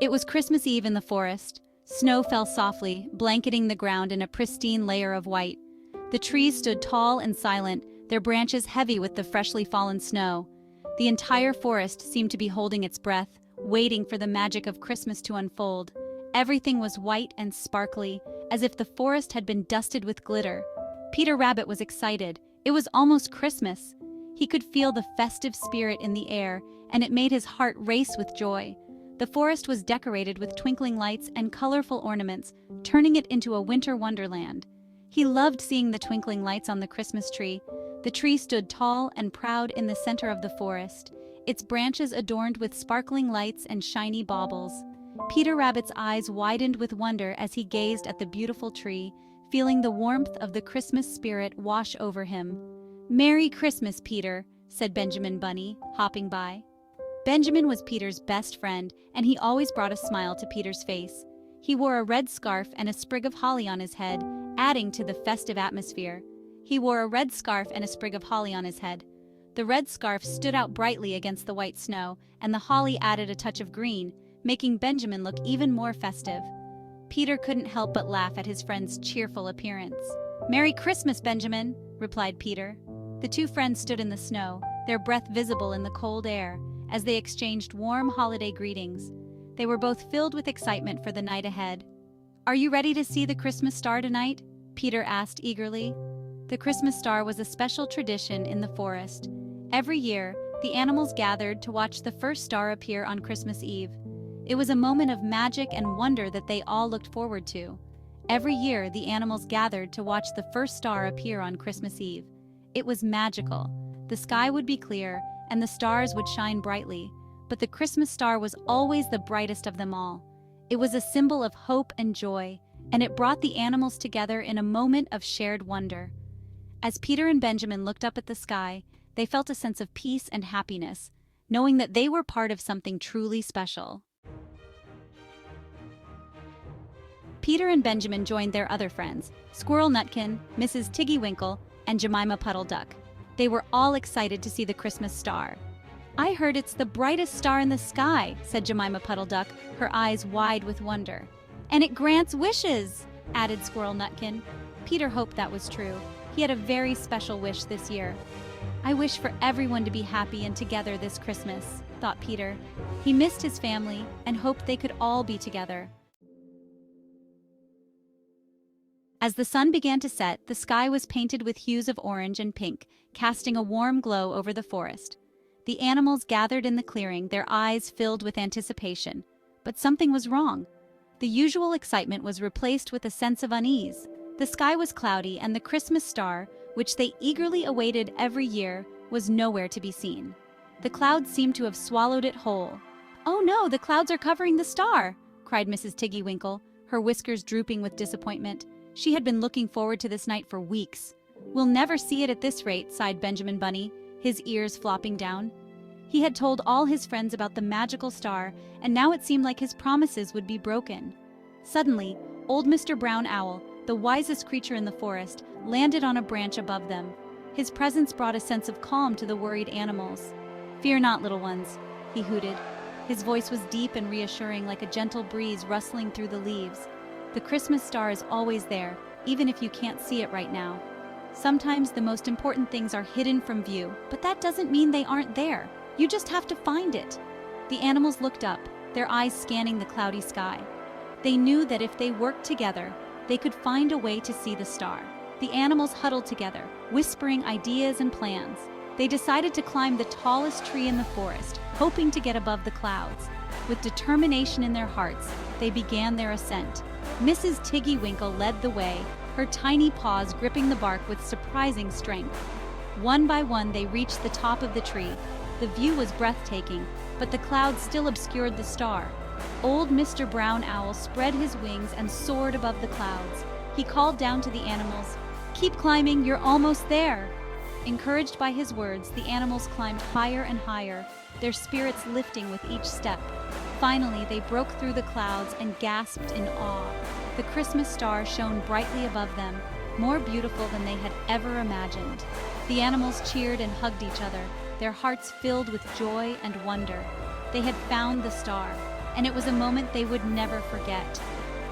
It was Christmas Eve in the forest. Snow fell softly, blanketing the ground in a pristine layer of white. The trees stood tall and silent, their branches heavy with the freshly fallen snow. The entire forest seemed to be holding its breath, waiting for the magic of Christmas to unfold. Everything was white and sparkly, as if the forest had been dusted with glitter. Peter Rabbit was excited. It was almost Christmas. He could feel the festive spirit in the air, and it made his heart race with joy. The forest was decorated with twinkling lights and colorful ornaments, turning it into a winter wonderland. He loved seeing the twinkling lights on the Christmas tree. The tree stood tall and proud in the center of the forest, its branches adorned with sparkling lights and shiny baubles. Peter Rabbit's eyes widened with wonder as he gazed at the beautiful tree, feeling the warmth of the Christmas spirit wash over him. "Merry Christmas, Peter," said Benjamin Bunny, hopping by. Benjamin was Peter's best friend, and he always brought a smile to Peter's face. He wore a red scarf and a sprig of holly on his head, adding to the festive atmosphere. The red scarf stood out brightly against the white snow, and the holly added a touch of green, making Benjamin look even more festive. Peter couldn't help but laugh at his friend's cheerful appearance. "Merry Christmas, Benjamin," replied Peter. The two friends stood in the snow, their breath visible in the cold air, as they exchanged warm holiday greetings. They were both filled with excitement for the night ahead. "Are you ready to see the Christmas star tonight?" Peter asked eagerly. The Christmas star was a special tradition in the forest. Every year, the animals gathered to watch the first star appear on Christmas Eve. It was a moment of magic and wonder that they all looked forward to. Every year, the animals gathered to watch the first star appear on Christmas Eve. It was magical. The sky would be clear, and the stars would shine brightly, but the Christmas star was always the brightest of them all. It was a symbol of hope and joy, and it brought the animals together in a moment of shared wonder. As Peter and Benjamin looked up at the sky, they felt a sense of peace and happiness, knowing that they were part of something truly special. Peter and Benjamin joined their other friends, Squirrel Nutkin, Mrs. Tiggy Winkle, and Jemima Puddle Duck. They were all excited to see the Christmas star. "I heard it's the brightest star in the sky," said Jemima Puddle Duck, her eyes wide with wonder. "And it grants wishes," added Squirrel Nutkin. Peter hoped that was true. He had a very special wish this year. "I wish for everyone to be happy and together this Christmas," thought Peter. He missed his family and hoped they could all be together. As the sun began to set, the sky was painted with hues of orange and pink, casting a warm glow over the forest. The animals gathered in the clearing, their eyes filled with anticipation. But something was wrong. The usual excitement was replaced with a sense of unease. The sky was cloudy, and the Christmas star, which they eagerly awaited every year, was nowhere to be seen. The clouds seemed to have swallowed it whole. "Oh no, the clouds are covering the star!" cried Mrs. Tiggy Winkle, her whiskers drooping with disappointment. She had been looking forward to this night for weeks. "We'll never see it at this rate," sighed Benjamin Bunny, his ears flopping down. He had told all his friends about the magical star, and now it seemed like his promises would be broken. Suddenly, old Mr. Brown Owl, the wisest creature in the forest, landed on a branch above them. His presence brought a sense of calm to the worried animals. "Fear not, little ones," he hooted. His voice was deep and reassuring, like a gentle breeze rustling through the leaves. "The Christmas star is always there, even if you can't see it right now. Sometimes the most important things are hidden from view, but that doesn't mean they aren't there. You just have to find it." The animals looked up, their eyes scanning the cloudy sky. They knew that if they worked together, they could find a way to see the star. The animals huddled together, whispering ideas and plans. They decided to climb the tallest tree in the forest, hoping to get above the clouds. With determination in their hearts, they began their ascent. Mrs. Tiggy Winkle led the way, her tiny paws gripping the bark with surprising strength. One by one, they reached the top of the tree. The view was breathtaking, but the clouds still obscured the star. Old Mr. Brown Owl spread his wings and soared above the clouds. He called down to the animals, "Keep climbing, you're almost there." Encouraged by his words, the animals climbed higher and higher, their spirits lifting with each step. Finally, they broke through the clouds and gasped in awe. The Christmas star shone brightly above them, more beautiful than they had ever imagined. The animals cheered and hugged each other, their hearts filled with joy and wonder. They had found the star. and it was a moment they would never forget.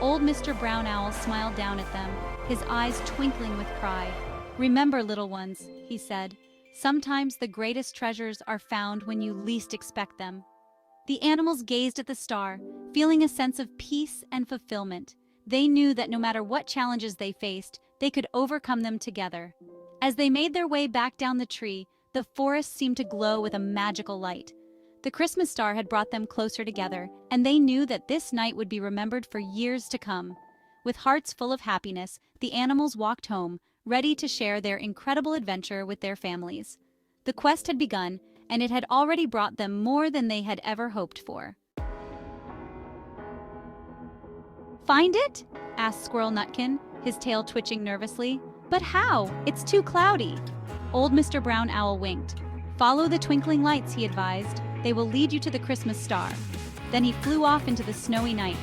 Old Mr. Brown Owl smiled down at them, his eyes twinkling with pride. "Remember, little ones," he said, "sometimes the greatest treasures are found when you least expect them." The animals gazed at the star, feeling a sense of peace and fulfillment. They knew that no matter what challenges they faced, they could overcome them together. As they made their way back down the tree, the forest seemed to glow with a magical light. The Christmas star had brought them closer together, and they knew that this night would be remembered for years to come. With hearts full of happiness, the animals walked home, ready to share their incredible adventure with their families. The quest had begun, and it had already brought them more than they had ever hoped for. "Find it?" asked Squirrel Nutkin, his tail twitching nervously. "But how? It's too cloudy." Old Mr. Brown Owl winked. "Follow the twinkling lights," he advised. "They will lead you to the Christmas star." Then he flew off into the snowy night.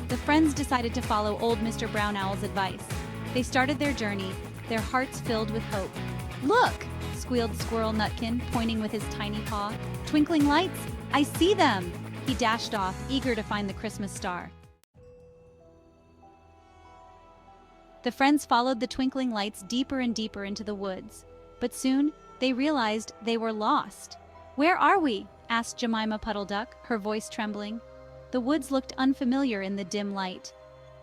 The friends decided to follow Old Mr. Brown Owl's advice. They started their journey, their hearts filled with hope. "Look!" squealed Squirrel Nutkin, pointing with his tiny paw. "Twinkling lights! I see them!" He dashed off, eager to find the Christmas star. The friends followed the twinkling lights deeper and deeper into the woods. But soon, they realized they were lost. "Where are we?" asked Jemima Puddle Duck, her voice trembling. The woods looked unfamiliar in the dim light.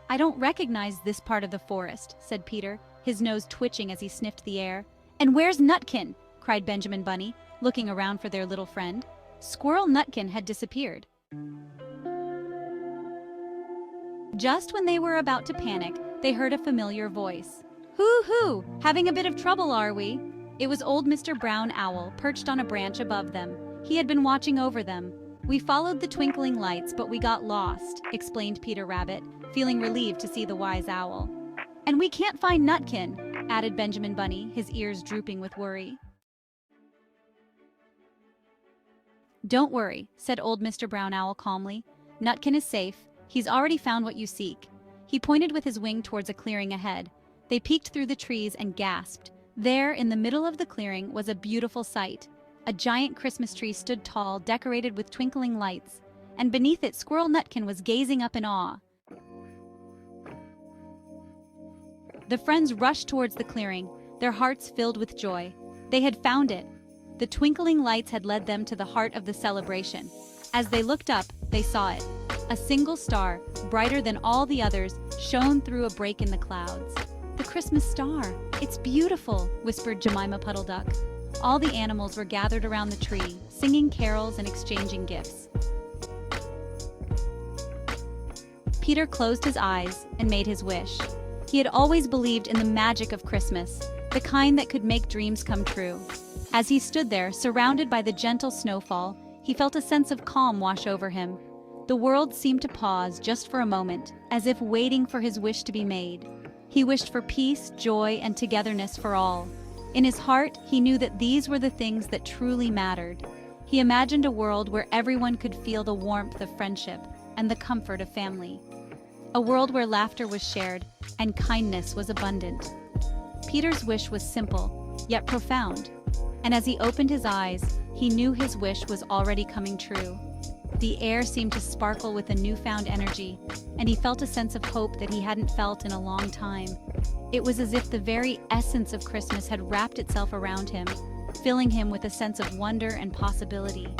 "I don't recognize this part of the forest," said Peter, his nose twitching as he sniffed the air. "And where's Nutkin?" cried Benjamin Bunny, looking around for their little friend. Squirrel Nutkin had disappeared. Just when they were about to panic, they heard a familiar voice. "Hoo-hoo! Having a bit of trouble, are we?" It was old Mr. Brown Owl, perched on a branch above them. He had been watching over them. "We followed the twinkling lights, but we got lost," explained Peter Rabbit, feeling relieved to see the wise owl. "And we can't find Nutkin," added Benjamin Bunny, his ears drooping with worry. "Don't worry," said old Mr. Brown Owl calmly. "Nutkin is safe. He's already found what you seek." He pointed with his wing towards a clearing ahead. They peeked through the trees and gasped. There, in the middle of the clearing, was a beautiful sight. A giant Christmas tree stood tall, decorated with twinkling lights, and beneath it Squirrel Nutkin was gazing up in awe. The friends rushed towards the clearing, their hearts filled with joy. They had found it. The twinkling lights had led them to the heart of the celebration. As they looked up, they saw it. A single star, brighter than all the others, shone through a break in the clouds. "The Christmas star! It's beautiful," whispered Jemima Puddle Duck. All the animals were gathered around the tree, singing carols and exchanging gifts. Peter closed his eyes and made his wish. He had always believed in the magic of Christmas, the kind that could make dreams come true. As he stood there, surrounded by the gentle snowfall, he felt a sense of calm wash over him. The world seemed to pause just for a moment, as if waiting for his wish to be made. He wished for peace, joy, and togetherness for all. In his heart, he knew that these were the things that truly mattered. He imagined a world where everyone could feel the warmth of friendship and the comfort of family. A world where laughter was shared and kindness was abundant. Peter's wish was simple, yet profound. And as he opened his eyes, he knew his wish was already coming true. The air seemed to sparkle with a newfound energy, and he felt a sense of hope that he hadn't felt in a long time. It was as if the very essence of Christmas had wrapped itself around him, filling him with a sense of wonder and possibility.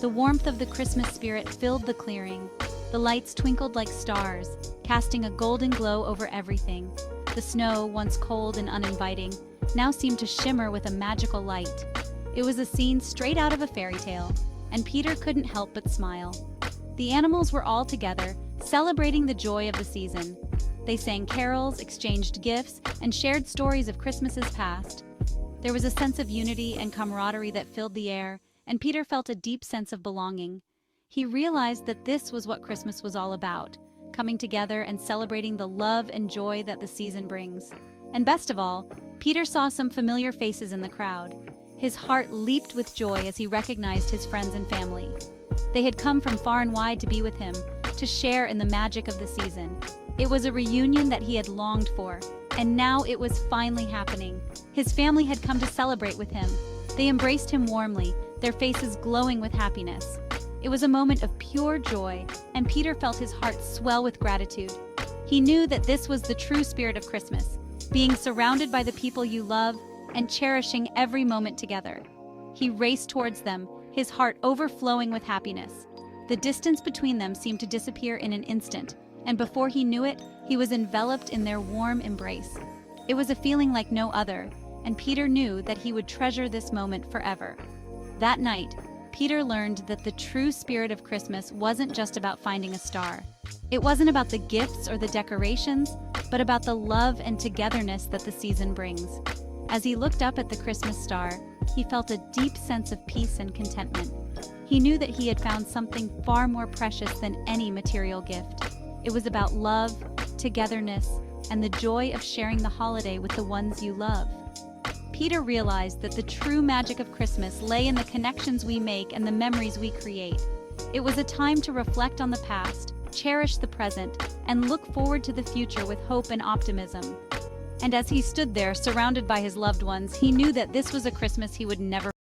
The warmth of the Christmas spirit filled the clearing. The lights twinkled like stars, casting a golden glow over everything. The snow, once cold and uninviting, now seemed to shimmer with a magical light. It was a scene straight out of a fairy tale, and Peter couldn't help but smile. The animals were all together, celebrating the joy of the season. They sang carols, exchanged gifts, and shared stories of Christmases past. There was a sense of unity and camaraderie that filled the air, and Peter felt a deep sense of belonging. He realized that this was what Christmas was all about, coming together and celebrating the love and joy that the season brings. And best of all, Peter saw some familiar faces in the crowd. His heart leaped with joy as he recognized his friends and family. They had come from far and wide to be with him, to share in the magic of the season. It was a reunion that he had longed for, and now it was finally happening. His family had come to celebrate with him. They embraced him warmly, their faces glowing with happiness. It was a moment of pure joy, and Peter felt his heart swell with gratitude. He knew that this was the true spirit of Christmas, being surrounded by the people you love and cherishing every moment together. He raced towards them, his heart overflowing with happiness. The distance between them seemed to disappear in an instant, and before he knew it, he was enveloped in their warm embrace. It was a feeling like no other, and Peter knew that he would treasure this moment forever. That night, Peter learned that the true spirit of Christmas wasn't just about finding a star. It wasn't about the gifts or the decorations, but about the love and togetherness that the season brings. As he looked up at the Christmas star, he felt a deep sense of peace and contentment. He knew that he had found something far more precious than any material gift. It was about love, togetherness, and the joy of sharing the holiday with the ones you love. Peter realized that the true magic of Christmas lay in the connections we make and the memories we create. It was a time to reflect on the past, cherish the present, and look forward to the future with hope and optimism. And as he stood there, surrounded by his loved ones, he knew that this was a Christmas he would never